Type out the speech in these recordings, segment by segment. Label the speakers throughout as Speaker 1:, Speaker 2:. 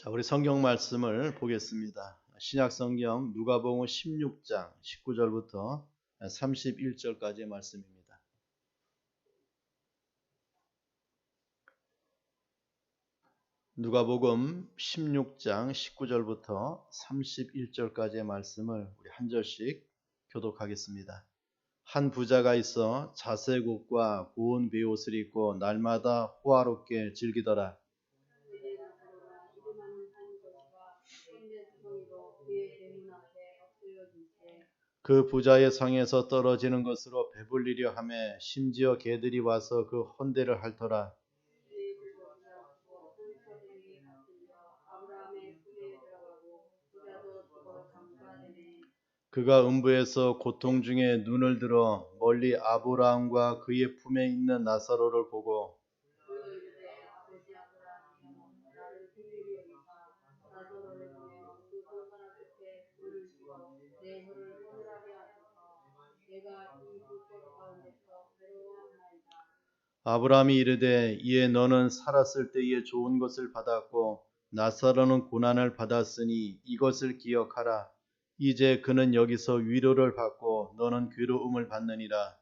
Speaker 1: 자, 우리 성경 말씀을 보겠습니다. 신약 성경 누가복음 16장 19절부터 31절까지의 말씀입니다. 누가복음 16장 19절부터 31절까지의 말씀을 우리 한 절씩 교독하겠습니다. 한 부자가 있어 자색옷과 고운 베옷을 입고 날마다 호화롭게 즐기더라. 그 부자의 성에서 떨어지는 것으로 배불리려 하매 심지어 개들이 와서 그 헌대를 핥더라. 그가 음부에서 고통 중에 눈을 들어 멀리 아브라함과 그의 품에 있는 나사로를 보고 아브라함이 이르되 이에 너는 살았을 때에 좋은 것을 받았고 나사로는 고난을 받았으니 이것을 기억하라. 이제 그는 여기서 위로를 받고 너는 괴로움을 받느니라.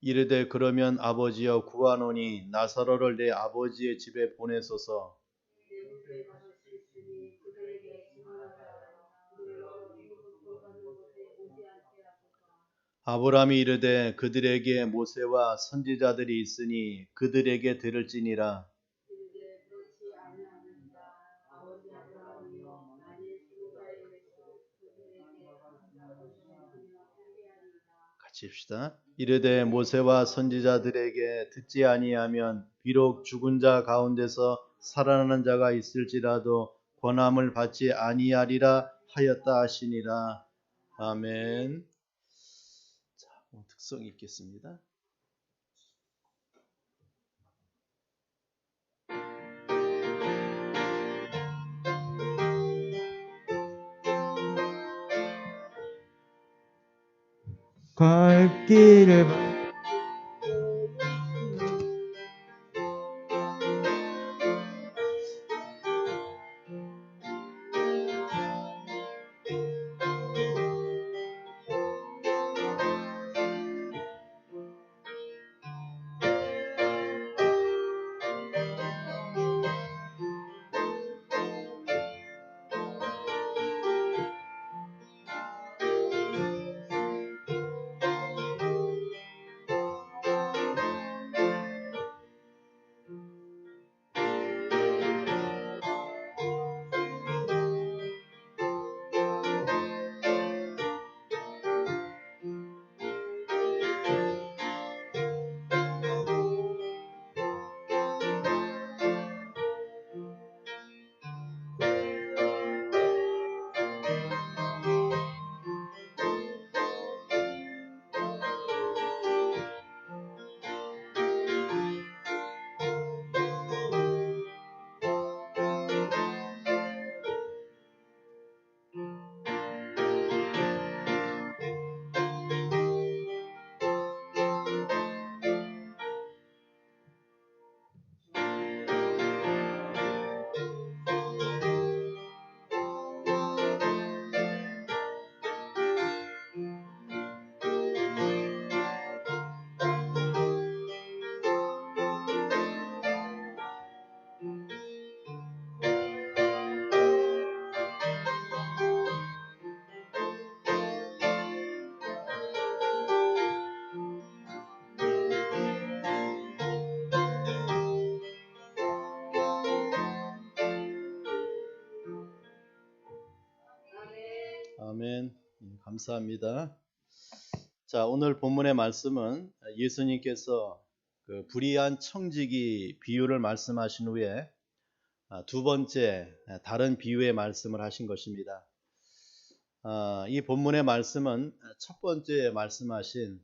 Speaker 1: 이르되 그러면 아버지여 구하노니 나사로를 내 아버지의 집에 보내소서. 아브라함이 이르되 그들에게 모세와 선지자들이 있으니 그들에게 들을지니라. 같이 합시다. 이르되 모세와 선지자들에게 듣지 아니하면 비록 죽은 자 가운데서 살아나는 자가 있을지라도 권함을 받지 아니하리라 하였다 하시니라. 아멘. 자, 특성 읽겠습니다.
Speaker 2: 갈 길을
Speaker 1: 아멘. 감사합니다. 자, 오늘 본문의 말씀은 예수님께서 그 불의한 청지기 비유를 말씀하신 후에 두 번째 다른 비유의 말씀을 하신 것입니다. 이 본문의 말씀은 첫 번째 말씀하신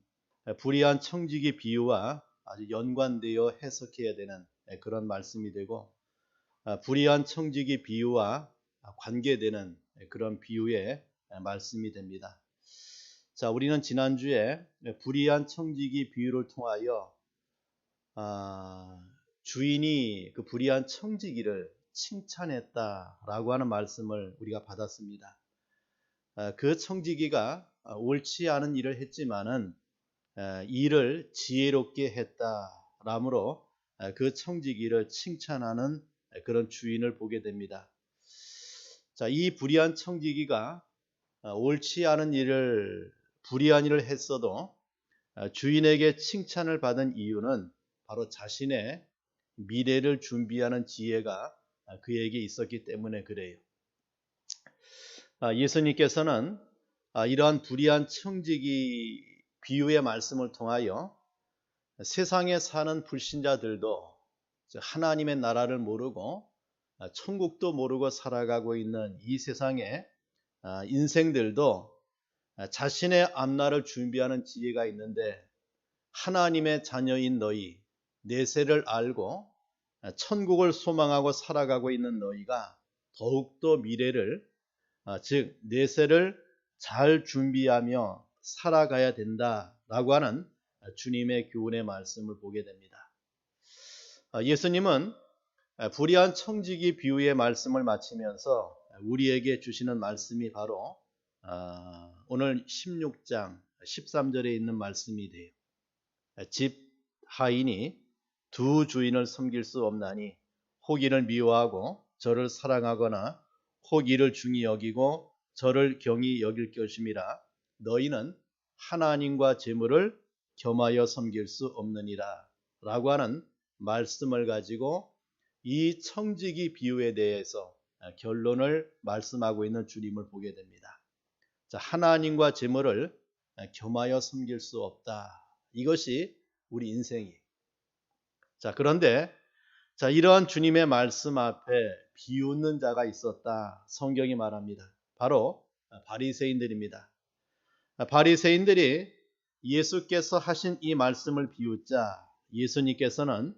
Speaker 1: 불의한 청지기 비유와 아주 연관되어 해석해야 되는 그런 말씀이 되고, 불의한 청지기 비유와 관계되는 그런 비유의 말씀이 됩니다. 자, 우리는 지난주에 불의한 청지기 비유를 통하여 주인이 그 불의한 청지기를 칭찬했다라고 하는 말씀을 우리가 받았습니다. 그 청지기가 옳지 않은 일을 했지만은 일을 지혜롭게 했다라므로 그 청지기를 칭찬하는 그런 주인을 보게 됩니다. 자, 이 불의한 청지기가 옳지 않은 일을 불의한 일을 했어도 주인에게 칭찬을 받은 이유는 바로 자신의 미래를 준비하는 지혜가 그에게 있었기 때문에 그래요. 예수님께서는 이러한 불의한 청지기 비유의 말씀을 통하여 세상에 사는 불신자들도 하나님의 나라를 모르고 천국도 모르고 살아가고 있는 이 세상의 인생들도 자신의 앞날을 준비하는 지혜가 있는데 하나님의 자녀인 너희, 내세를 알고 천국을 소망하고 살아가고 있는 너희가 더욱더 미래를 즉 내세를 잘 준비하며 살아가야 된다라고 하는 주님의 교훈의 말씀을 보게 됩니다. 예수님은 불의한 청지기 비유의 말씀을 마치면서 우리에게 주시는 말씀이 바로 오늘 16장 13절에 있는 말씀이 돼요. 집 하인이 두 주인을 섬길 수 없나니 혹 이를 미워하고 저를 사랑하거나 혹 이를 중히 여기고 저를 경히 여길 것임이라. 너희는 하나님과 재물을 겸하여 섬길 수 없느니라 라고 하는 말씀을 가지고 이 청지기 비유에 대해서 결론을 말씀하고 있는 주님을 보게 됩니다. 자, 하나님과 재물을 겸하여 섬길 수 없다. 이것이 우리 인생이에요. 자, 그런데 이러한 주님의 말씀 앞에 비웃는 자가 있었다. 성경이 말합니다. 바로 바리새인들입니다. 바리새인들이 예수께서 하신 이 말씀을 비웃자 예수님께서는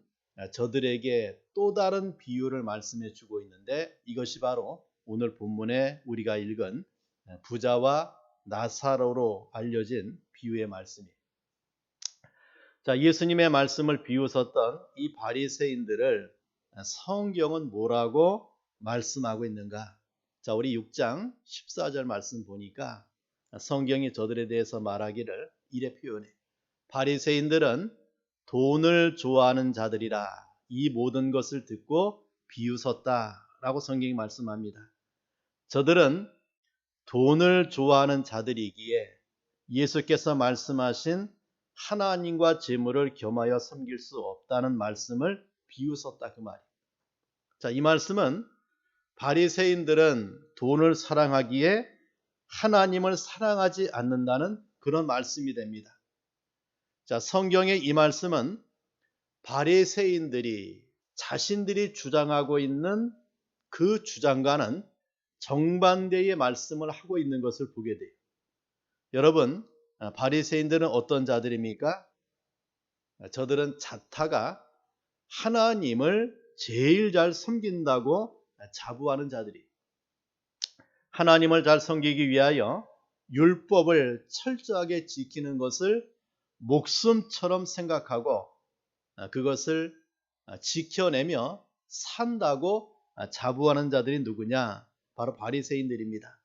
Speaker 1: 저들에게 또 다른 비유를 말씀해 주고 있는데 이것이 바로 오늘 본문에 우리가 읽은 부자와 나사로로 알려진 비유의 말씀이에요. 자, 예수님의 말씀을 비웃었던 이 바리새인들을 성경은 뭐라고 말씀하고 있는가? 자, 우리 6장 14절 말씀 보니까 성경이 저들에 대해서 말하기를 이래 표현해. 바리새인들은 돈을 좋아하는 자들이라 이 모든 것을 듣고 비웃었다라고 성경이 말씀합니다. 저들은 돈을 좋아하는 자들이기에 예수께서 말씀하신 하나님과 재물을 겸하여 섬길 수 없다는 말씀을 비웃었다 그 말이에요. 자, 이 말씀은 바리새인들은 돈을 사랑하기에 하나님을 사랑하지 않는다는 그런 말씀이 됩니다. 자, 성경의 이 말씀은 바리새인들이 자신들이 주장하고 있는 그 주장과는 정반대의 말씀을 하고 있는 것을 보게 돼요. 여러분, 바리새인들은 어떤 자들입니까? 저들은 자타가 하나님을 제일 잘 섬긴다고 자부하는 자들이 하나님을 잘 섬기기 위하여 율법을 철저하게 지키는 것을 목숨처럼 생각하고 그것을 지켜내며 산다고 자부하는 자들이 누구냐? 바로 바리새인들입니다.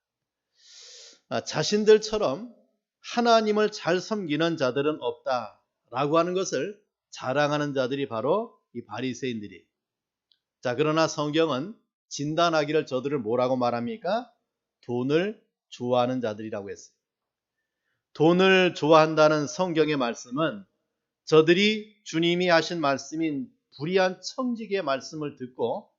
Speaker 1: 자신들처럼 하나님을 잘 섬기는 자들은 없다라고 하는 것을 자랑하는 자들이 바로 이 바리새인들이에요. 자, 그러나 성경은 진단하기를 저들을 뭐라고 말합니까? 돈을 좋아하는 자들이라고 했어요. 돈을 좋아한다는 성경의 말씀은 저들이 주님이 하신 말씀인 불의한 청지기의 말씀을 듣고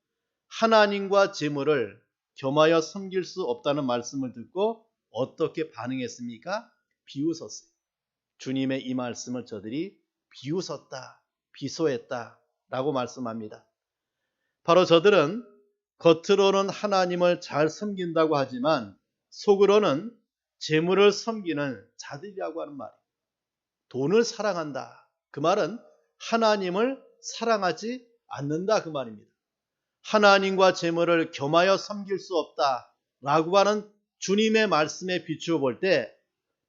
Speaker 1: 하나님과 재물을 겸하여 섬길 수 없다는 말씀을 듣고 어떻게 반응했습니까? 비웃었어요. 주님의 이 말씀을 저들이 비웃었다, 비소했다 라고 말씀합니다. 바로 저들은 겉으로는 하나님을 잘 섬긴다고 하지만 속으로는 재물을 섬기는 자들이라고 하는 말이에요. 돈을 사랑한다. 그 말은 하나님을 사랑하지 않는다 그 말입니다. 하나님과 재물을 겸하여 섬길 수 없다라고 하는 주님의 말씀에 비추어 볼 때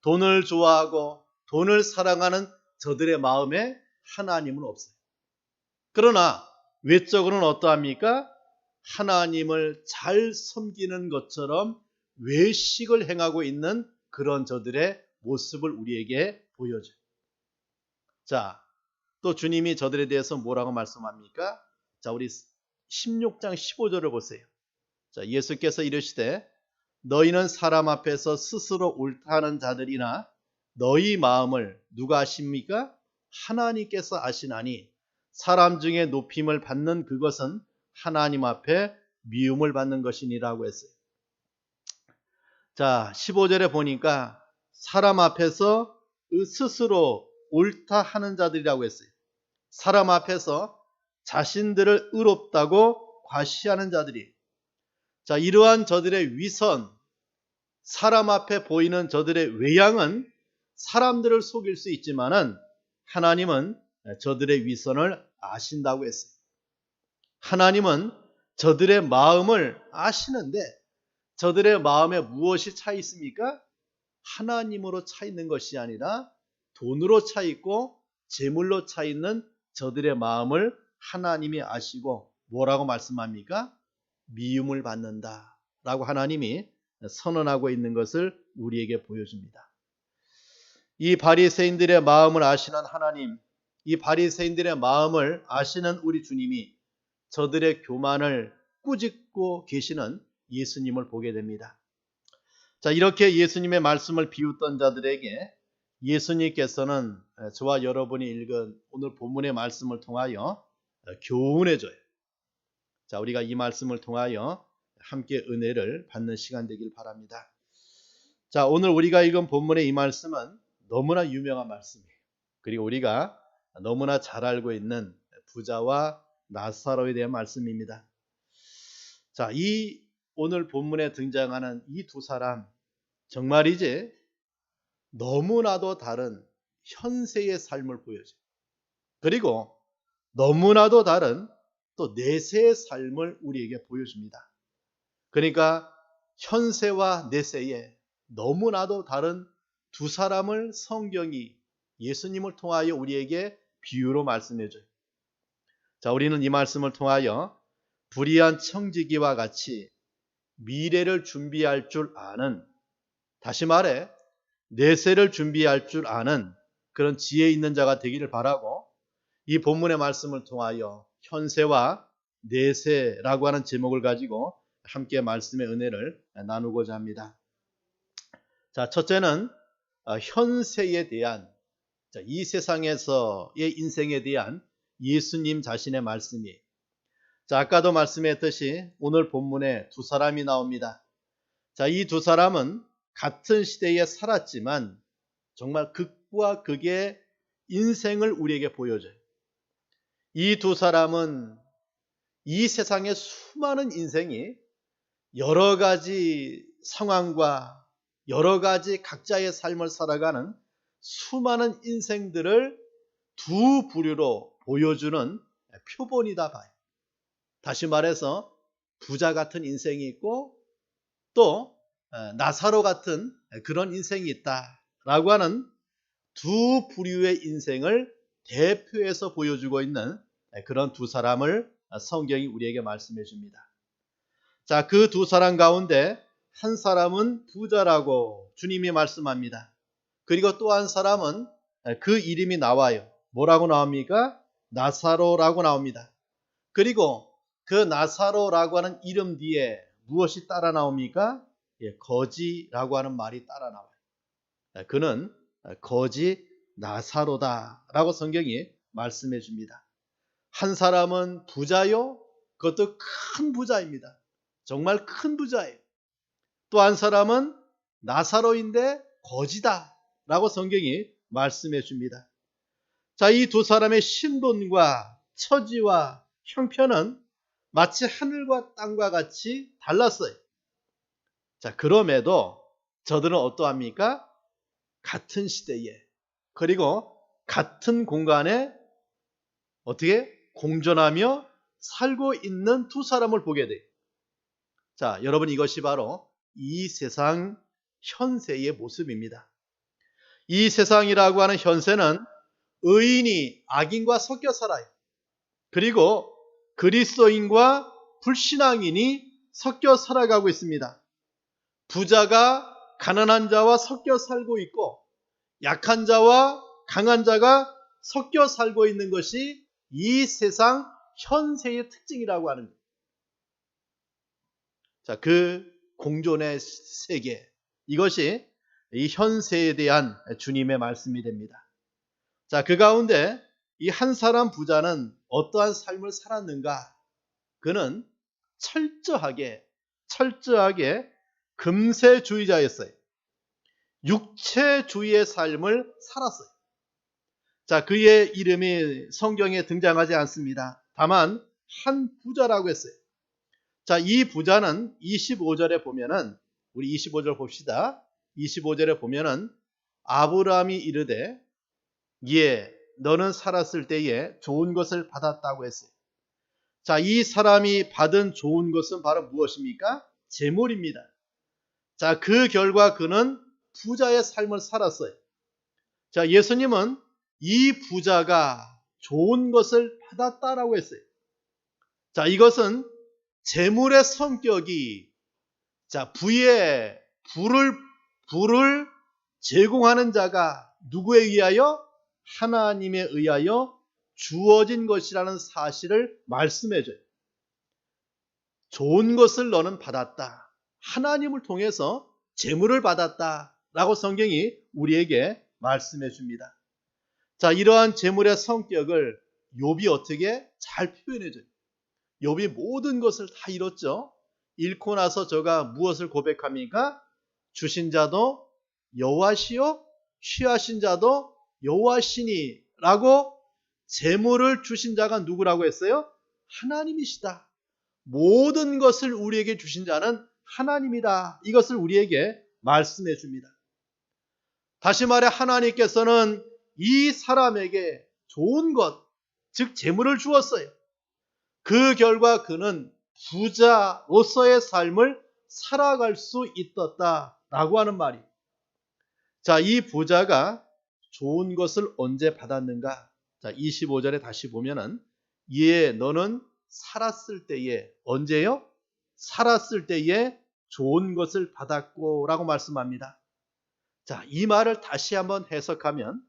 Speaker 1: 돈을 좋아하고 돈을 사랑하는 저들의 마음에 하나님은 없어요. 그러나 외적으로는 어떠합니까? 하나님을 잘 섬기는 것처럼 외식을 행하고 있는 그런 저들의 모습을 우리에게 보여줘요. 자, 또 주님이 저들에 대해서 뭐라고 말씀합니까? 자, 우리 16장 15절을 보세요. 자, 예수께서 이르시되 너희는 사람 앞에서 스스로 옳다 하는 자들이나 너희 마음을 누가 아십니까? 하나님께서 아시나니 사람 중에 높임을 받는 그것은 하나님 앞에 미움을 받는 것이니라고 했어요. 자, 15절에 보니까 사람 앞에서 스스로 옳다 하는 자들이라고 했어요. 사람 앞에서 자신들을 의롭다고 과시하는 자들이. 자, 이러한 저들의 위선, 사람 앞에 보이는 저들의 외양은 사람들을 속일 수 있지만은 하나님은 저들의 위선을 아신다고 했어요. 하나님은 저들의 마음을 아시는데 저들의 마음에 무엇이 차 있습니까? 하나님으로 차 있는 것이 아니라 돈으로 차 있고 재물로 차 있는 저들의 마음을 하나님이 아시고 뭐라고 말씀합니까? 미움을 받는다 라고 하나님이 선언하고 있는 것을 우리에게 보여줍니다. 이 바리새인들의 마음을 아시는 하나님, 이 바리새인들의 마음을 아시는 우리 주님이 저들의 교만을 꾸짖고 계시는 예수님을 보게 됩니다. 자, 이렇게 예수님의 말씀을 비웃던 자들에게 예수님께서는 저와 여러분이 읽은 오늘 본문의 말씀을 통하여 교훈해 줘요. 자, 우리가 이 말씀을 통하여 함께 은혜를 받는 시간 되길 바랍니다. 자, 오늘 우리가 읽은 본문의 이 말씀은 너무나 유명한 말씀이에요. 그리고 우리가 너무나 잘 알고 있는 부자와 나사로에 대한 말씀입니다. 자, 이 오늘 본문에 등장하는 이 두 사람, 정말이지 너무나도 다른 현세의 삶을 보여줘요. 그리고 너무나도 다른 또 내세의 삶을 우리에게 보여줍니다. 그러니까 현세와 내세에 너무나도 다른 두 사람을 성경이 예수님을 통하여 우리에게 비유로 말씀해줘요. 자, 우리는 이 말씀을 통하여 불의한 청지기와 같이 미래를 준비할 줄 아는, 다시 말해 내세를 준비할 줄 아는 그런 지혜 있는 자가 되기를 바라고, 이 본문의 말씀을 통하여 현세와 내세라고 하는 제목을 가지고 함께 말씀의 은혜를 나누고자 합니다. 자, 첫째는 현세에 대한, 이 세상에서의 인생에 대한 예수님 자신의 말씀이에요. 자, 아까도 말씀했듯이 오늘 본문에 두 사람이 나옵니다. 자, 이 두 사람은 같은 시대에 살았지만 정말 극과 극의 인생을 우리에게 보여줘요. 이 두 사람은 이 세상의 수많은 인생이 여러 가지 상황과 여러 가지 각자의 삶을 살아가는 수많은 인생들을 두 부류로 보여주는 표본이다 봐요. 다시 말해서 부자 같은 인생이 있고 또 나사로 같은 그런 인생이 있다라고 하는 두 부류의 인생을 대표해서 보여주고 있는 그런 두 사람을 성경이 우리에게 말씀해 줍니다. 자, 그 두 사람 가운데 한 사람은 부자라고 주님이 말씀합니다. 그리고 또 한 사람은 그 이름이 나와요. 뭐라고 나옵니까? 나사로라고 나옵니다. 그리고 그 나사로라고 하는 이름 뒤에 무엇이 따라 나옵니까? 거지라고 하는 말이 따라 나와요. 그는 거지 나사로다라고 성경이 말씀해 줍니다. 한 사람은 부자요, 그것도 큰 부자입니다. 정말 큰 부자예요. 또 한 사람은 나사로인데 거지다라고 성경이 말씀해 줍니다. 자, 이 두 사람의 신분과 처지와 형편은 마치 하늘과 땅과 같이 달랐어요. 자, 그럼에도 저들은 어떠합니까? 같은 시대에, 그리고 같은 공간에 어떻게 공존하며 살고 있는 두 사람을 보게 돼요. 자, 여러분, 이것이 바로 이 세상 현세의 모습입니다. 이 세상이라고 하는 현세는 의인이 악인과 섞여 살아요. 그리고 그리스도인과 불신앙인이 섞여 살아가고 있습니다. 부자가 가난한 자와 섞여 살고 있고 약한 자와 강한 자가 섞여 살고 있는 것이 이 세상 현세의 특징이라고 하는 거예요. 자, 그 공존의 세계, 이것이 이 현세에 대한 주님의 말씀이 됩니다. 자, 그 가운데 이 한 사람 부자는 어떠한 삶을 살았는가? 그는 철저하게 금세주의자였어요. 육체주의의 삶을 살았어요. 자, 그의 이름이 성경에 등장하지 않습니다. 다만 한 부자라고 했어요. 자, 이 부자는 25절에 보면은, 우리 25절 봅시다. 25절에 보면은 아브라함이 이르되 예, 너는 살았을 때에 좋은 것을 받았다고 했어요. 자, 이 사람이 받은 좋은 것은 바로 무엇입니까? 재물입니다. 자, 그 결과 그는 부자의 삶을 살았어요. 자, 예수님은 이 부자가 좋은 것을 받았다라고 했어요. 자, 이것은 재물의 성격이, 자, 불을 제공하는 자가 누구에 의하여? 하나님에 의하여 주어진 것이라는 사실을 말씀해줘요. 좋은 것을 너는 받았다. 하나님을 통해서 재물을 받았다라고 성경이 우리에게 말씀해 줍니다. 자, 이러한 재물의 성격을 욥이 어떻게 잘 표현해줘요. 욥이 모든 것을 다 잃었죠. 잃고 나서 저가 무엇을 고백합니까? 주신 자도 여호와시요 취하신 자도 여호와시니 라고 재물을 주신 자가 누구라고 했어요? 하나님이시다. 모든 것을 우리에게 주신 자는 하나님이다. 이것을 우리에게 말씀해 줍니다. 다시 말해 하나님께서는 이 사람에게 좋은 것, 즉 재물을 주었어요. 그 결과 그는 부자로서의 삶을 살아갈 수 있었다라고 하는 말이. 자, 이 부자가 좋은 것을 언제 받았는가? 자, 25절에 다시 보면은 예, 너는 살았을 때에, 언제요? 살았을 때에 좋은 것을 받았고 라고 말씀합니다. 자, 이 말을 다시 한번 해석하면,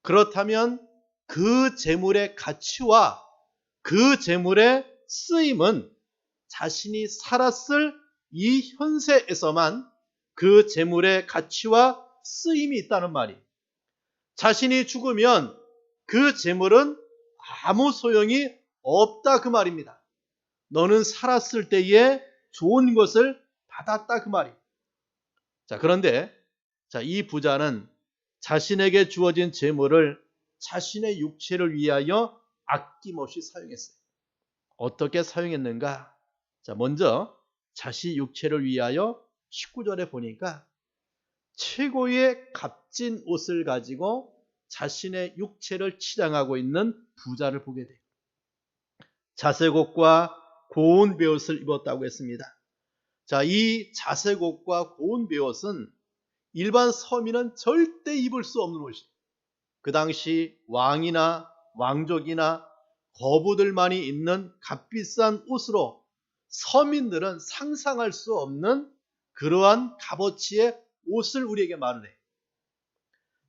Speaker 1: 그렇다면 그 재물의 가치와 그 재물의 쓰임은 자신이 살았을 이 현세에서만 그 재물의 가치와 쓰임이 있다는 말이. 자신이 죽으면 그 재물은 아무 소용이 없다 그 말입니다. 너는 살았을 때에 좋은 것을 받았다 그 말이. 자, 그런데 자, 이 부자는 자신에게 주어진 재물을 자신의 육체를 위하여 아낌없이 사용했어요. 어떻게 사용했는가? 자, 먼저 자신 육체를 위하여 19절에 보니까 최고의 값진 옷을 가지고 자신의 육체를 치장하고 있는 부자를 보게 돼요. 자색 옷과 고운 베옷을 입었다고 했습니다. 자, 이 자색 옷과 고운 베옷은 일반 서민은 절대 입을 수 없는 옷이에요. 그 당시 왕이나 왕족이나 거부들만이 입는 값비싼 옷으로 서민들은 상상할 수 없는 그러한 값어치의 옷을 우리에게 말을 해요.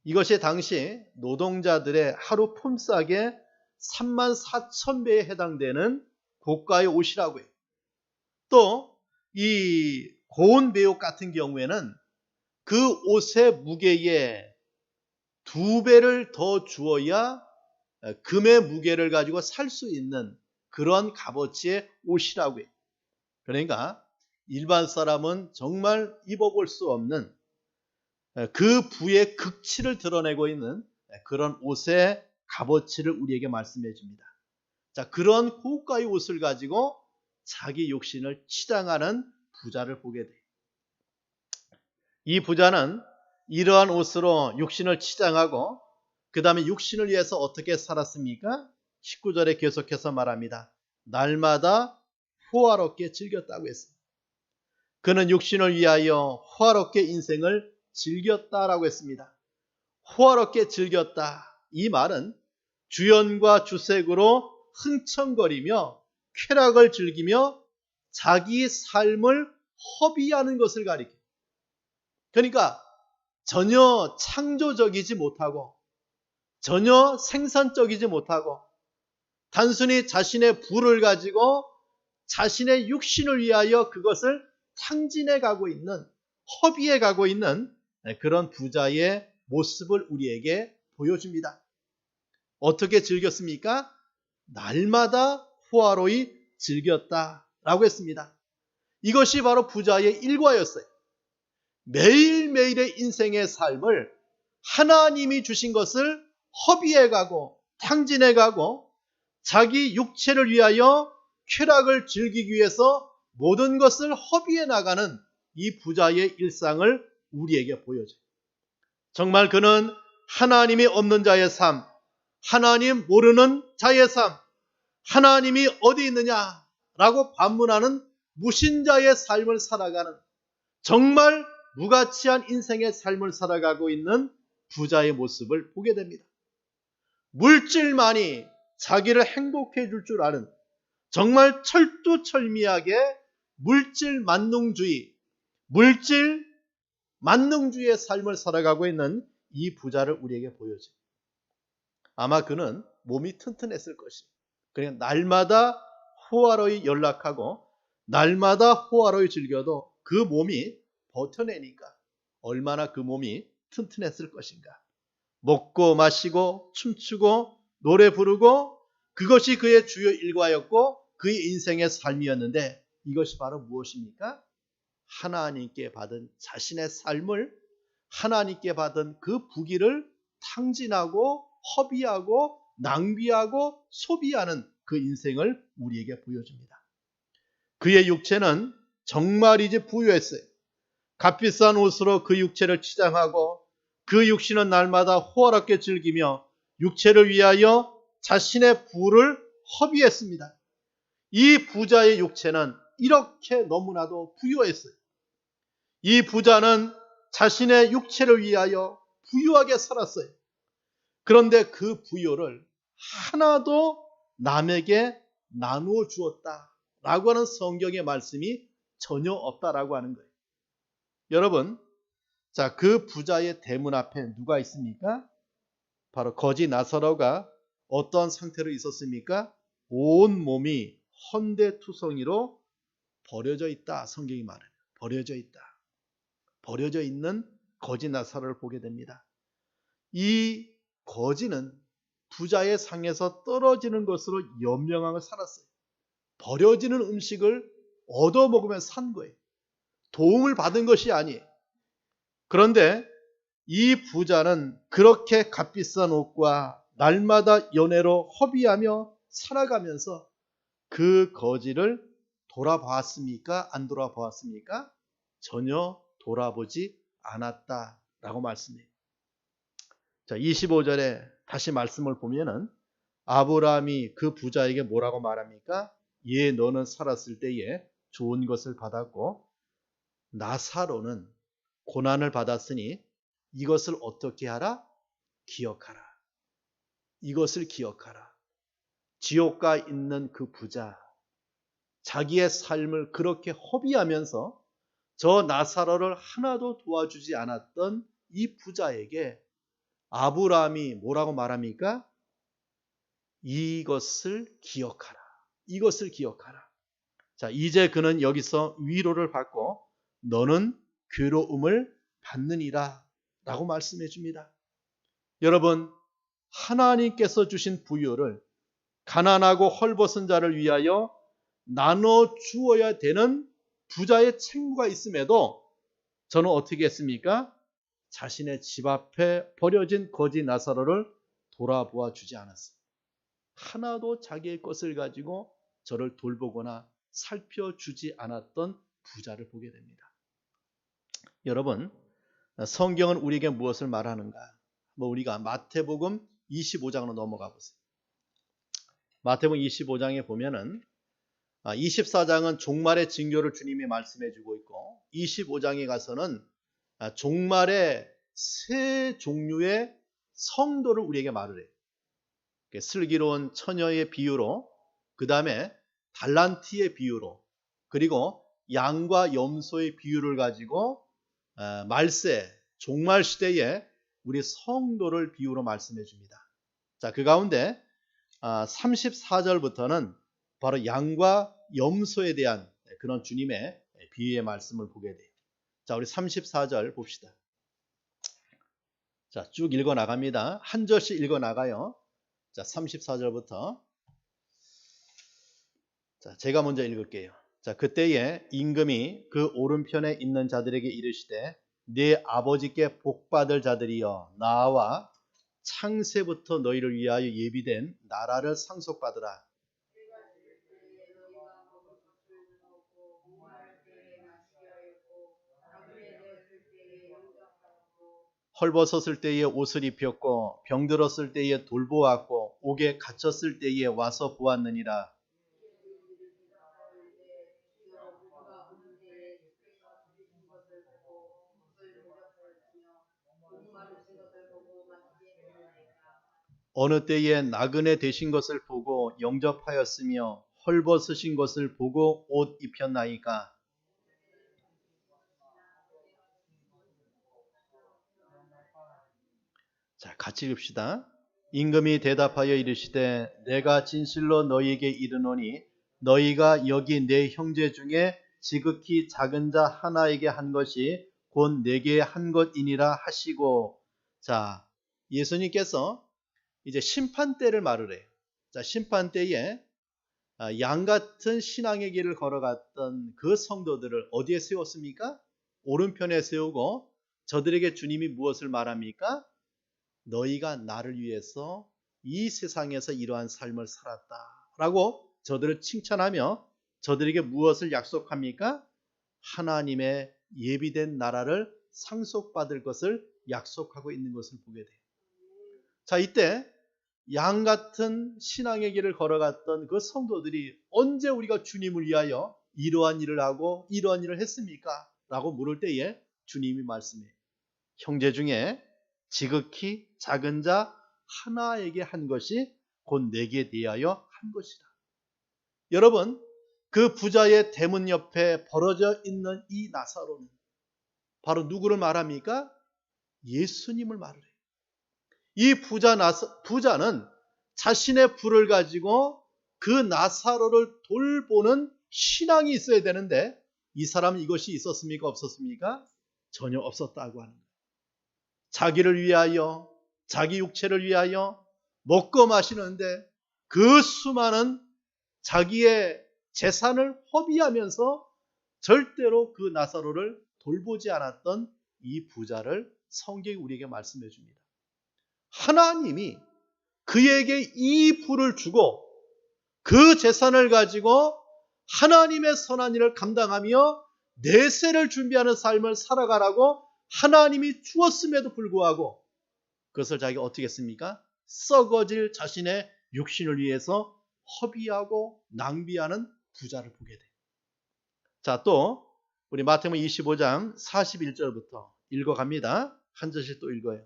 Speaker 1: 이것이 당시 노동자들의 하루 품삯의 34,000배에 해당되는 고가의 옷이라고 해요. 또 이 고운 베옷 같은 경우에는 그 옷의 무게에 2배를 더 주어야 금의 무게를 가지고 살 수 있는 그런 값어치의 옷이라고 해요. 그러니까 일반 사람은 정말 입어볼 수 없는 그 부의 극치를 드러내고 있는 그런 옷의 값어치를 우리에게 말씀해 줍니다. 자, 그런 고가의 옷을 가지고 자기 육신을 치장하는 부자를 보게 돼요. 이 부자는 이러한 옷으로 육신을 치장하고 그 다음에 육신을 위해서 어떻게 살았습니까? 19절에 계속해서 말합니다. 날마다 호화롭게 즐겼다고 했습니다. 그는 육신을 위하여 호화롭게 인생을 즐겼다라고 했습니다. 호화롭게 즐겼다. 이 말은 주연과 주색으로 흥청거리며 쾌락을 즐기며 자기 삶을 허비하는 것을 가리켜. 그러니까 전혀 창조적이지 못하고 전혀 생산적이지 못하고 단순히 자신의 부를 가지고 자신의 육신을 위하여 그것을 탕진해 가고 있는, 허비해 가고 있는 그런 부자의 모습을 우리에게 보여줍니다. 어떻게 즐겼습니까? 날마다 호화로이 즐겼다라고 했습니다. 이것이 바로 부자의 일과였어요. 매일매일의 인생의 삶을 하나님이 주신 것을 허비해 가고 탕진해 가고 자기 육체를 위하여 쾌락을 즐기기 위해서 모든 것을 허비해 나가는 이 부자의 일상을 우리에게 보여줘요. 정말 그는 하나님이 없는 자의 삶, 하나님 모르는 자의 삶, 하나님이 어디 있느냐라고 반문하는 무신자의 삶을 살아가는 정말 무가치한 인생의 삶을 살아가고 있는 부자의 모습을 보게 됩니다. 물질만이 자기를 행복해 줄 줄 아는 정말 철두철미하게 물질 만능주의의 삶을 살아가고 있는 이 부자를 우리에게 보여줘요. 아마 그는 몸이 튼튼했을 것입니다. 그냥 날마다 호화로이 연락하고 날마다 호화로이 즐겨도 그 몸이 버텨내니까 얼마나 그 몸이 튼튼했을 것인가. 먹고 마시고 춤추고 노래 부르고 그것이 그의 주요 일과였고 그의 인생의 삶이었는데 이것이 바로 무엇입니까? 하나님께 받은 자신의 삶을 하나님께 받은 그 부귀를 탕진하고 허비하고 낭비하고 소비하는 그 인생을 우리에게 보여줍니다. 그의 육체는 정말이지 부유했어요. 값비싼 옷으로 그 육체를 치장하고 그 육신은 날마다 호화롭게 즐기며 육체를 위하여 자신의 부를 허비했습니다. 이 부자의 육체는 이렇게 너무나도 부유했어요. 이 부자는 자신의 육체를 위하여 부유하게 살았어요. 그런데 그 부유를 하나도 남에게 나누어 주었다라고 하는 성경의 말씀이 전혀 없다라고 하는 거예요. 여러분, 자, 그 부자의 대문 앞에 누가 있습니까? 바로 거지 나사로가 어떤 상태로 있었습니까? 온 몸이 헌데투성이로 버려져 있다. 성경이 말해요. 버려져 있다. 버려져 있는 거지 나사로를 보게 됩니다. 이 거지는 부자의 상에서 떨어지는 것으로 연명하고 살았어요. 버려지는 음식을 얻어먹으며 산 거예요. 도움을 받은 것이 아니에요. 그런데 이 부자는 그렇게 값비싼 옷과 날마다 연애로 허비하며 살아가면서 그 거지를 돌아보았습니까? 안 돌아보았습니까? 전혀 돌아보지 않았다라고 말씀해요. 자, 25절에 다시 말씀을 보면은 아브라함이 그 부자에게 뭐라고 말합니까? 예, 너는 살았을 때에 좋은 것을 받았고 나사로는 고난을 받았으니 이것을 어떻게 하라? 기억하라. 이것을 기억하라. 지옥가 있는 그 부자, 자기의 삶을 그렇게 허비하면서 저 나사로를 하나도 도와주지 않았던 이 부자에게 아브라함이 뭐라고 말합니까? 이것을 기억하라. 이것을 기억하라. 자, 이제 그는 여기서 위로를 받고 너는 괴로움을 받느니라 라고 말씀해 줍니다. 여러분, 하나님께서 주신 부유를 가난하고 헐벗은 자를 위하여 나눠 주어야 되는 부자의 책무가 있음에도 저는 어떻게 했습니까? 자신의 집 앞에 버려진 거지 나사로를 돌아보아 주지 않았어요. 하나도 자기의 것을 가지고 저를 돌보거나 살펴주지 않았던 부자를 보게 됩니다. 여러분, 성경은 우리에게 무엇을 말하는가? 우리가 마태복음 25장으로 넘어가 보세요. 마태복음 25장에 보면은 24장은 종말의 징조를 주님이 말씀해 주고 있고 25장에 가서는 종말의 세 종류의 성도를 우리에게 말을 해요. 슬기로운 처녀의 비유로, 그 다음에 달란트의 비유로, 그리고 양과 염소의 비유를 가지고 말세, 종말 시대에 우리 성도를 비유로 말씀해 줍니다. 자, 그 가운데 34절부터는 바로 양과 염소에 대한 그런 주님의 비유의 말씀을 보게 돼요. 자, 우리 34절 봅시다. 자, 쭉 읽어 나갑니다. 한 절씩 읽어 나가요. 자, 34절부터. 자, 제가 먼저 읽을게요. 자, 그때에 임금이 그 오른편에 있는 자들에게 이르시되 네 아버지께 복받을 자들이여 나와 창세부터 너희를 위하여 예비된 나라를 상속받으라. 헐벗었을 때에 옷을 입혔고 병들었을 때에 돌보았고 옥에 갇혔을 때에 와서 보았느니라. 어느 때에 나그네 되신 것을 보고 영접하였으며 헐벗으신 것을 보고 옷 입혔나이까. 자, 같이 읽읍시다. 임금이 대답하여 이르시되 내가 진실로 너희에게 이르노니 너희가 여기 내 형제 중에 지극히 작은 자 하나에게 한 것이 곧 내게 한 것이니라 하시고. 자, 예수님께서 이제 심판대를 말을 해요. 자, 심판대에 양 같은 신앙의 길을 걸어갔던 그 성도들을 어디에 세웠습니까? 오른편에 세우고 저들에게 주님이 무엇을 말합니까? 너희가 나를 위해서 이 세상에서 이러한 삶을 살았다라고 저들을 칭찬하며 저들에게 무엇을 약속합니까? 하나님의 예비된 나라를 상속받을 것을 약속하고 있는 것을 보게 돼요. 자, 이때 양 같은 신앙의 길을 걸어갔던 그 성도들이 언제 우리가 주님을 위하여 이러한 일을 하고 이러한 일을 했습니까? 라고 물을 때에 주님이 말씀해요. 형제 중에 지극히 작은 자 하나에게 한 것이 곧 내게 대하여 한 것이다. 여러분, 그 부자의 대문 옆에 벌어져 있는 이 나사로는 바로 누구를 말합니까? 예수님을 말을 해요. 이 부자는 자신의 부를 가지고 그 나사로를 돌보는 신앙이 있어야 되는데 이 사람은 이것이 있었습니까? 없었습니까? 전혀 없었다고 하는 거예요. 자기를 위하여, 자기 육체를 위하여 먹고 마시는데 그 수많은 자기의 재산을 허비하면서 절대로 그 나사로를 돌보지 않았던 이 부자를 성경이 우리에게 말씀해 줍니다. 하나님이 그에게 이 부를 주고 그 재산을 가지고 하나님의 선한 일을 감당하며 내세를 준비하는 삶을 살아가라고 하나님이 주었음에도 불구하고 그것을 자기가 어떻게 했습니까? 썩어질 자신의 육신을 위해서 허비하고 낭비하는 부자를 보게 돼요. 자, 또 우리 마태복음 25장 41절부터 읽어갑니다. 한 절씩 또 읽어요.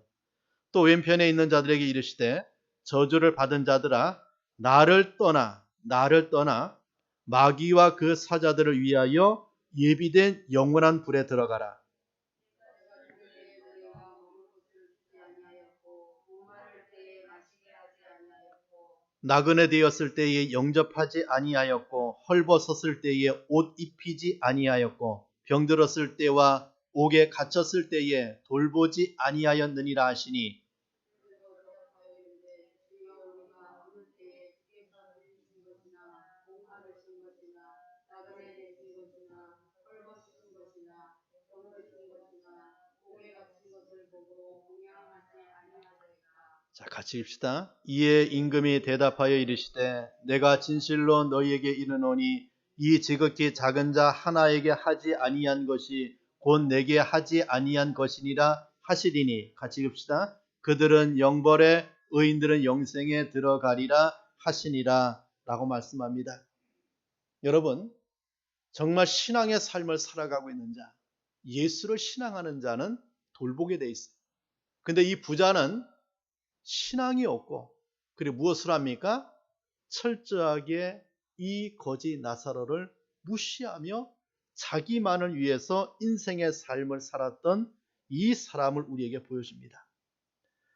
Speaker 1: 또 왼편에 있는 자들에게 이르시되 저주를 받은 자들아 나를 떠나 마귀와 그 사자들을 위하여 예비된 영원한 불에 들어가라. 나그네 되었을 때에 영접하지 아니하였고 헐벗었을 때에 옷 입히지 아니하였고 병들었을 때와 옥에 갇혔을 때에 돌보지 아니하였느니라 하시니. 자, 같이 읽읍시다. 이에 임금이 대답하여 이르시되 내가 진실로 너희에게 이르노니 이 지극히 작은 자 하나에게 하지 아니한 것이 곧 내게 하지 아니한 것이니라 하시리니. 같이 읽읍시다. 그들은 영벌에 의인들은 영생에 들어가리라 하시니라 라고 말씀합니다. 여러분, 정말 신앙의 삶을 살아가고 있는 자, 예수를 신앙하는 자는 돌보게 돼 있어요. 근데 이 부자는 신앙이 없고, 그리고 무엇을 합니까? 철저하게 이 거지 나사로를 무시하며 자기만을 위해서 인생의 삶을 살았던 이 사람을 우리에게 보여줍니다.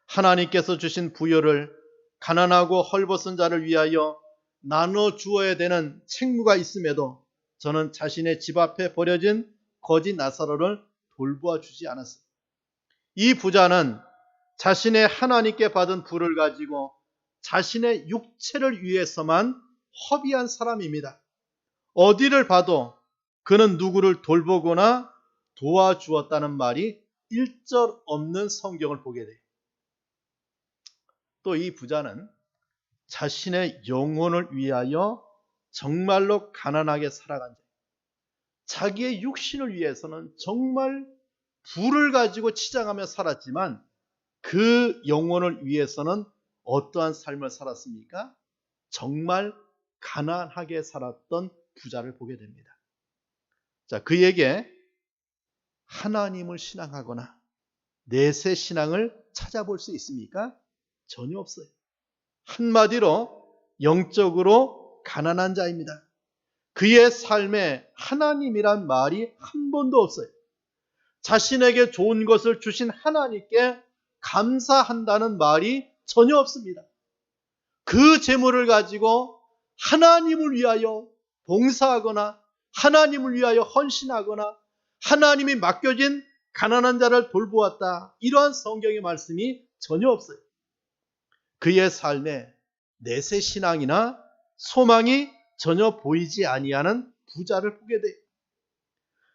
Speaker 1: 하나님께서 주신 부여를 가난하고 헐벗은 자를 위하여 나눠 주어야 되는 책무가 있음에도 저는 자신의 집 앞에 버려진 거지 나사로를 돌보아 주지 않았어요. 이 부자는 자신의 하나님께 받은 부를 가지고 자신의 육체를 위해서만 허비한 사람입니다. 어디를 봐도 그는 누구를 돌보거나 도와주었다는 말이 일절 없는 성경을 보게 돼요. 또 이 부자는 자신의 영혼을 위하여 정말로 가난하게 살아간 자예요. 자기의 육신을 위해서는 정말 부를 가지고 치장하며 살았지만 그 영혼을 위해서는 어떠한 삶을 살았습니까? 정말 가난하게 살았던 부자를 보게 됩니다. 자, 그에게 하나님을 신앙하거나 내세 신앙을 찾아볼 수 있습니까? 전혀 없어요. 한마디로 영적으로 가난한 자입니다. 그의 삶에 하나님이란 말이 한 번도 없어요. 자신에게 좋은 것을 주신 하나님께 감사한다는 말이 전혀 없습니다. 그 재물을 가지고 하나님을 위하여 봉사하거나 하나님을 위하여 헌신하거나 하나님이 맡겨진 가난한 자를 돌보았다. 이러한 성경의 말씀이 전혀 없어요. 그의 삶에 내세 신앙이나 소망이 전혀 보이지 아니하는 부자를 보게 돼요.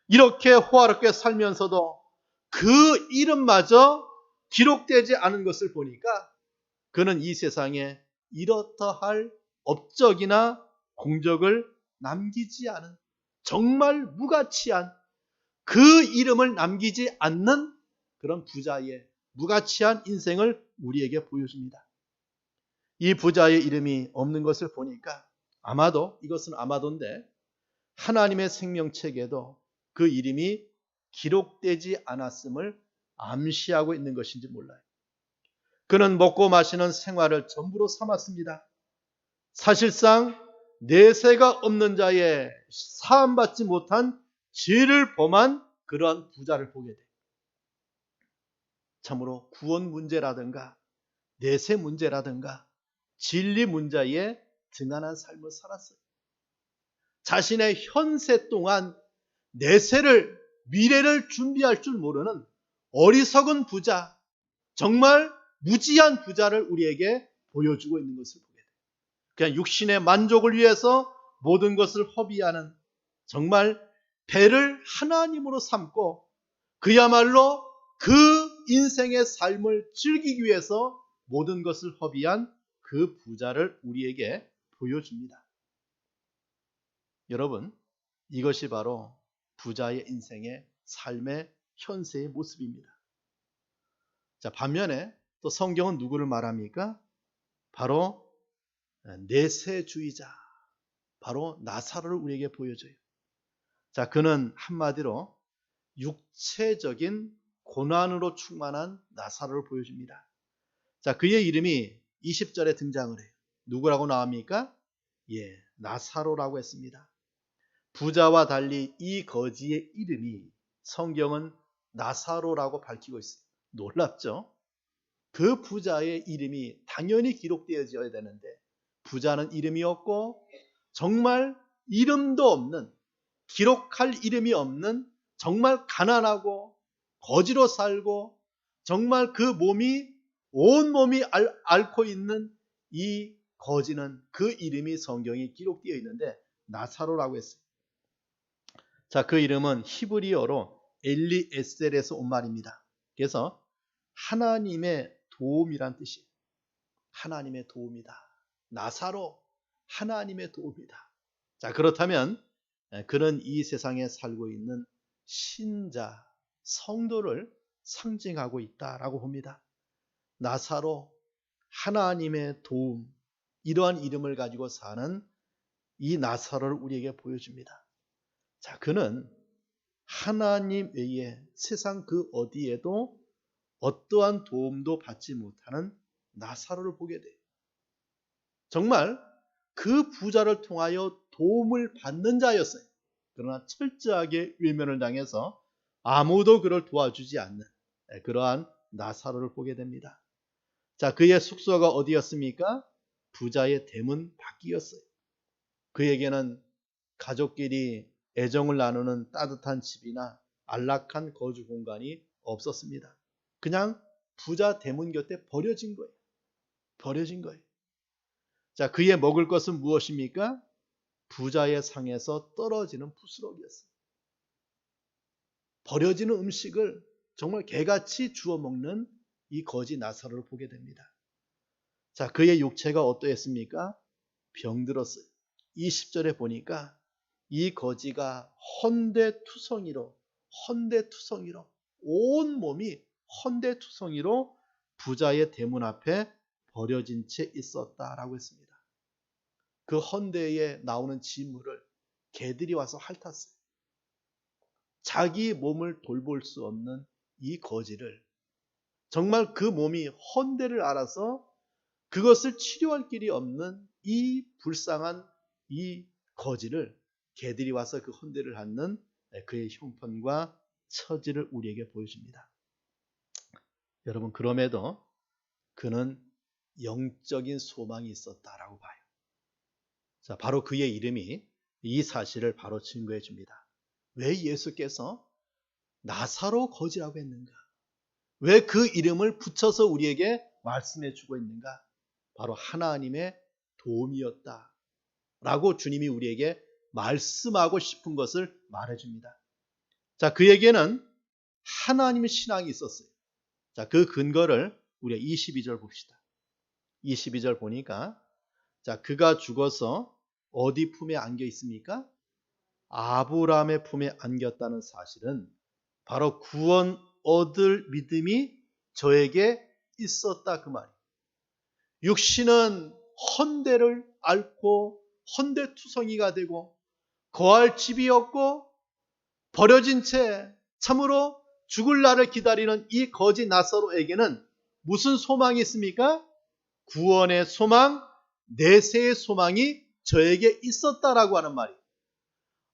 Speaker 1: 이렇게 호화롭게 살면서도 그 이름마저 기록되지 않은 것을 보니까 그는 이 세상에 이렇다할 업적이나 공적을 남기지 않은, 정말 무가치한, 그 이름을 남기지 않는 그런 부자의 무가치한 인생을 우리에게 보여줍니다. 이 부자의 이름이 없는 것을 보니까 아마도, 이것은 아마도인데, 하나님의 생명책에도 그 이름이 기록되지 않았음을 암시하고 있는 것인지 몰라요. 그는 먹고 마시는 생활을 전부로 삼았습니다. 사실상 내세가 없는 자의 사함받지 못한 죄를 범한 그러한 부자를 보게 돼요. 참으로 구원 문제라든가 내세 문제라든가 진리 문제에 등한한 삶을 살았어요. 자신의 현세 동안 내세를, 미래를 준비할 줄 모르는 어리석은 부자, 정말 무지한 부자를 우리에게 보여주고 있는 것을 보게 돼요. 그냥 육신의 만족을 위해서 모든 것을 허비하는, 정말 배를 하나님으로 삼고 그야말로 그 인생의 삶을 즐기기 위해서 모든 것을 허비한 그 부자를 우리에게 보여줍니다. 여러분, 이것이 바로 부자의 인생의 삶의 현세의 모습입니다. 자, 반면에 또 성경은 누구를 말합니까? 바로 내세주의자, 바로 나사로를 우리에게 보여줘요. 자, 그는 한마디로 육체적인 고난으로 충만한 나사로를 보여줍니다. 자, 그의 이름이 20절에 등장을 해요. 누구라고 나옵니까? 예, 나사로라고 했습니다. 부자와 달리 이 거지의 이름이 성경은 나사로라고 밝히고 있어요. 놀랍죠? 그 부자의 이름이 당연히 기록되어져야 되는데 부자는 이름이 없고 정말 이름도 없는, 기록할 이름이 없는, 정말 가난하고 거지로 살고 정말 그 몸이, 온 몸이 앓고 있는 이 거지는 그 이름이 성경에 기록되어 있는데 나사로라고 했어요. 자, 그 이름은 히브리어로 엘리에셀에서 온 말입니다. 그래서 하나님의 도움이란 뜻이에요. 하나님의 도움이다. 나사로, 하나님의 도움이다. 자, 그렇다면 그는 이 세상에 살고 있는 신자, 성도를 상징하고 있다라고 봅니다. 나사로, 하나님의 도움, 이러한 이름을 가지고 사는 이 나사로를 우리에게 보여줍니다. 자, 그는 하나님 외에 세상 그 어디에도 어떠한 도움도 받지 못하는 나사로를 보게 돼요. 정말 그 부자를 통하여 도움을 받는 자였어요. 그러나 철저하게 외면을 당해서 아무도 그를 도와주지 않는 그러한 나사로를 보게 됩니다. 자, 그의 숙소가 어디였습니까? 부자의 대문 밖이었어요. 그에게는 가족끼리 애정을 나누는 따뜻한 집이나 안락한 거주 공간이 없었습니다. 그냥 부자 대문 곁에 버려진 거예요. 버려진 거예요. 자, 그의 먹을 것은 무엇입니까? 부자의 상에서 떨어지는 부스러기였어요. 버려지는 음식을 정말 개같이 주워 먹는 이 거지 나사로를 보게 됩니다. 자, 그의 육체가 어떠했습니까? 병들었어요. 20절에 보니까 이 거지가 헌데투성이로 온 몸이 헌데투성이로 부자의 대문 앞에 버려진 채 있었다라고 했습니다. 그 헌데에 나오는 진물을 개들이 와서 핥았어요. 자기 몸을 돌볼 수 없는 이 거지를 정말 그 몸이 헌데를 알아서 그것을 치료할 길이 없는 이 불쌍한 이 거지를 개들이 와서 그 헌데를 핥는 그의 형편과 처지를 우리에게 보여줍니다. 여러분, 그럼에도 그는 영적인 소망이 있었다라고 봐요. 자, 바로 그의 이름이 이 사실을 바로 증거해 줍니다. 왜 예수께서 나사로 거지라고 했는가? 왜 그 이름을 붙여서 우리에게 말씀해 주고 있는가? 바로 하나님의 도움이었다라고 주님이 우리에게 말씀하고 싶은 것을 말해줍니다. 자, 그에게는 하나님의 신앙이 있었어요. 자, 그 근거를 우리가 22절 봅시다. 22절 보니까 자, 그가 죽어서 어디 품에 안겨 있습니까? 아브라함의 품에 안겼다는 사실은 바로 구원 얻을 믿음이 저에게 있었다 그 말이에요. 육신은 헌데를 앓고 헌데투성이가 되고 거할 집이 없고 버려진 채 참으로 죽을 날을 기다리는 이 거지 나사로에게는 무슨 소망이 있습니까? 구원의 소망, 내세의 소망이 저에게 있었다라고 하는 말이에요.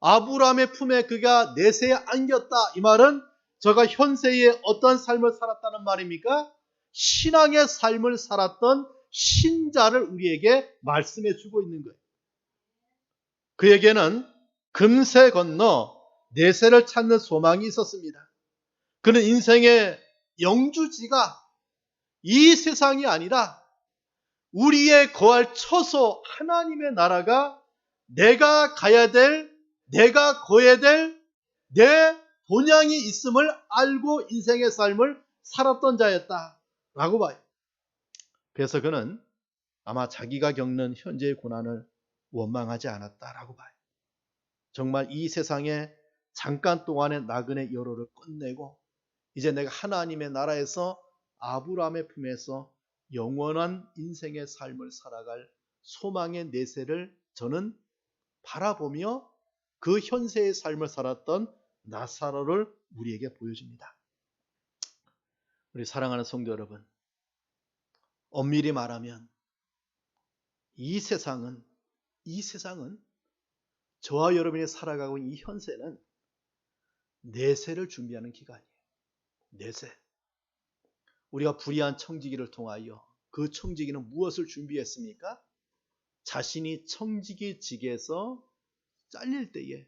Speaker 1: 아브라함의 품에 그가 내세에 안겼다. 이 말은 저가 현세에 어떤 삶을 살았다는 말입니까? 신앙의 삶을 살았던 신자를 우리에게 말씀해 주고 있는 거예요. 그에게는 금세 건너 내세를 찾는 소망이 있었습니다. 그는 인생의 영주지가 이 세상이 아니라 우리의 거할 처소 하나님의 나라가 내가 가야 될, 내가 거해야 될 내 본향이 있음을 알고 인생의 삶을 살았던 자였다라고 봐요. 그래서 그는 아마 자기가 겪는 현재의 고난을 원망하지 않았다라고 봐요. 정말 이 세상에 잠깐 동안의 나그네 여로를 끝내고 이제 내가 하나님의 나라에서 아브라함의 품에서 영원한 인생의 삶을 살아갈 소망의 내세를 저는 바라보며 그 현세의 삶을 살았던 나사로를 우리에게 보여줍니다. 우리 사랑하는 성도 여러분, 엄밀히 말하면 이 세상은 저와 여러분이 살아가고 있는 이 현세는 내세를 준비하는 기간이에요. 내세. 우리가 불의한 청지기를 통하여 그 청지기는 무엇을 준비했습니까? 자신이 청지기 직에서 잘릴 때에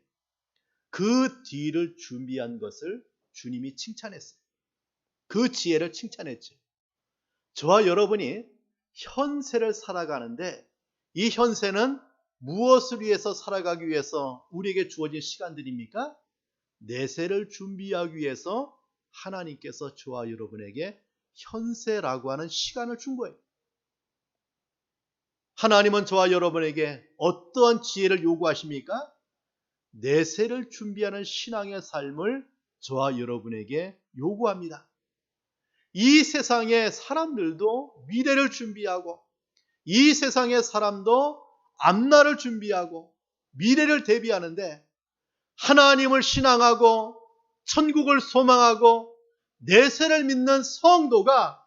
Speaker 1: 그 뒤를 준비한 것을 주님이 칭찬했어요. 그 지혜를 칭찬했죠. 저와 여러분이 현세를 살아가는데 이 현세는 무엇을 위해서 살아가기 위해서 우리에게 주어진 시간들입니까? 내세를 준비하기 위해서 하나님께서 저와 여러분에게 현세라고 하는 시간을 준 거예요. 하나님은 저와 여러분에게 어떠한 지혜를 요구하십니까? 내세를 준비하는 신앙의 삶을 저와 여러분에게 요구합니다. 이 세상의 사람들도 미래를 준비하고 이 세상의 사람도 앞날을 준비하고 미래를 대비하는데 하나님을 신앙하고 천국을 소망하고 내세를 믿는 성도가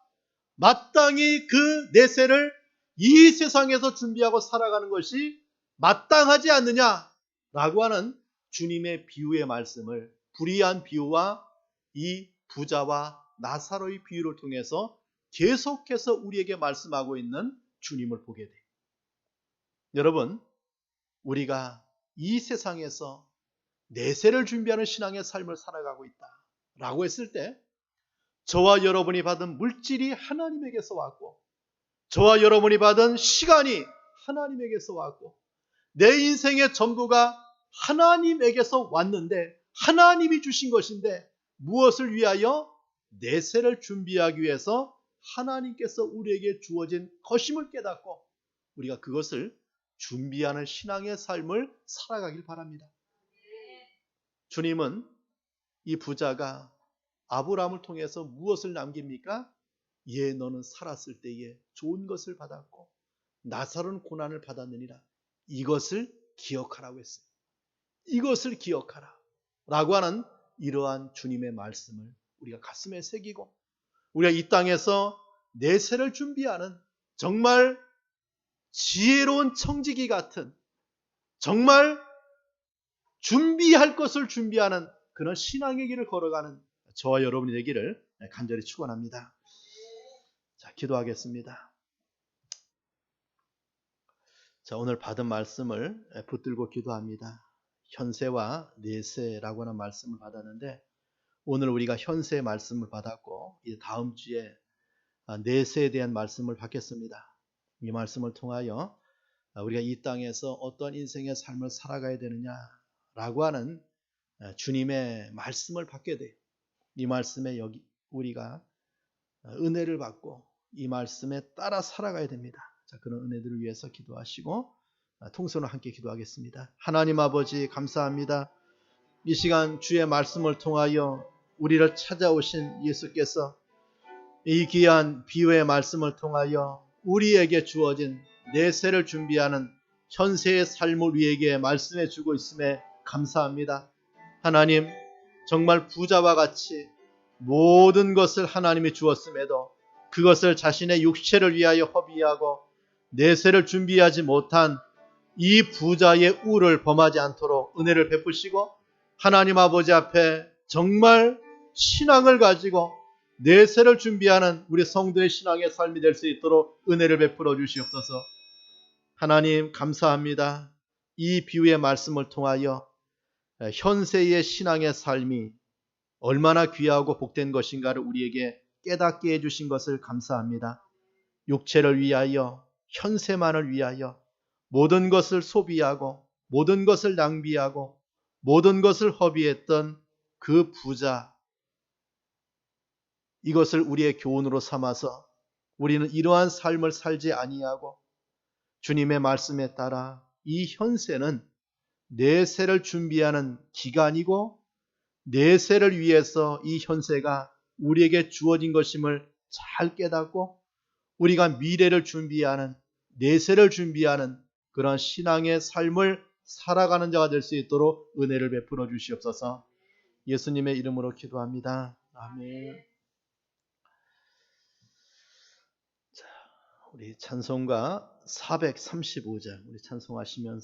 Speaker 1: 마땅히 그 내세를 이 세상에서 준비하고 살아가는 것이 마땅하지 않느냐라고 하는 주님의 비유의 말씀을 불의한 비유와 이 부자와 나사로의 비유를 통해서 계속해서 우리에게 말씀하고 있는 주님을 보게 돼요. 여러분, 우리가 이 세상에서 내세를 준비하는 신앙의 삶을 살아가고 있다라고 했을 때 저와 여러분이 받은 물질이 하나님에게서 왔고 저와 여러분이 받은 시간이 하나님에게서 왔고 내 인생의 전부가 하나님에게서 왔는데 하나님이 주신 것인데 무엇을 위하여? 내세를 준비하기 위해서 하나님께서 우리에게 주어진 것임을 깨닫고 우리가 그것을 준비하는 신앙의 삶을 살아가길 바랍니다. 주님은 이 부자가 아브라함을 통해서 무엇을 남깁니까? 예, 너는 살았을 때에 좋은 것을 받았고 나사로는 고난을 받았느니라. 이것을 기억하라고 했어요. 이것을 기억하라 라고 하는 이러한 주님의 말씀을 우리가 가슴에 새기고 우리가 이 땅에서 내세를 준비하는 정말 지혜로운 청지기 같은 정말 준비할 것을 준비하는 그런 신앙의 길을 걸어가는 저와 여러분이 되기를 간절히 축원합니다. 자, 기도하겠습니다. 자, 오늘 받은 말씀을 붙들고 기도합니다. 현세와 내세라고 하는 말씀을 받았는데 오늘 우리가 현세의 말씀을 받았고 이제 다음 주에 내세에 대한 말씀을 받겠습니다. 이 말씀을 통하여 우리가 이 땅에서 어떤 인생의 삶을 살아가야 되느냐라고 하는 주님의 말씀을 받게 돼요. 이 말씀에 우리가 은혜를 받고 이 말씀에 따라 살아가야 됩니다. 자, 그런 은혜들을 위해서 기도하시고 통성으로 함께 기도하겠습니다. 하나님 아버지 감사합니다. 이 시간 주의 말씀을 통하여 우리를 찾아오신 예수께서 이 귀한 비유의 말씀을 통하여 우리에게 주어진 내세를 준비하는 현세의 삶을 우리에게 말씀해 주고 있음에 감사합니다. 하나님, 정말 부자와 같이 모든 것을 하나님이 주었음에도 그것을 자신의 육체를 위하여 허비하고 내세를 준비하지 못한 이 부자의 우를 범하지 않도록 은혜를 베푸시고 하나님 아버지 앞에 정말 신앙을 가지고 내세를 준비하는 우리 성도의 신앙의 삶이 될 수 있도록 은혜를 베풀어 주시옵소서. 하나님 감사합니다. 이 비유의 말씀을 통하여 현세의 신앙의 삶이 얼마나 귀하고 복된 것인가를 우리에게 깨닫게 해주신 것을 감사합니다. 육체를 위하여 현세만을 위하여 모든 것을 소비하고 모든 것을 낭비하고 모든 것을 허비했던 그 부자, 이것을 우리의 교훈으로 삼아서 우리는 이러한 삶을 살지 아니하고 주님의 말씀에 따라 이 현세는 내세를 준비하는 기간이고 내세를 위해서 이 현세가 우리에게 주어진 것임을 잘 깨닫고 우리가 미래를 준비하는 내세를 준비하는 그런 신앙의 삶을 살아가는 자가 될 수 있도록 은혜를 베풀어 주시옵소서. 예수님의 이름으로 기도합니다. 아멘. 자, 우리 찬송가 435장 우리 찬송하시면서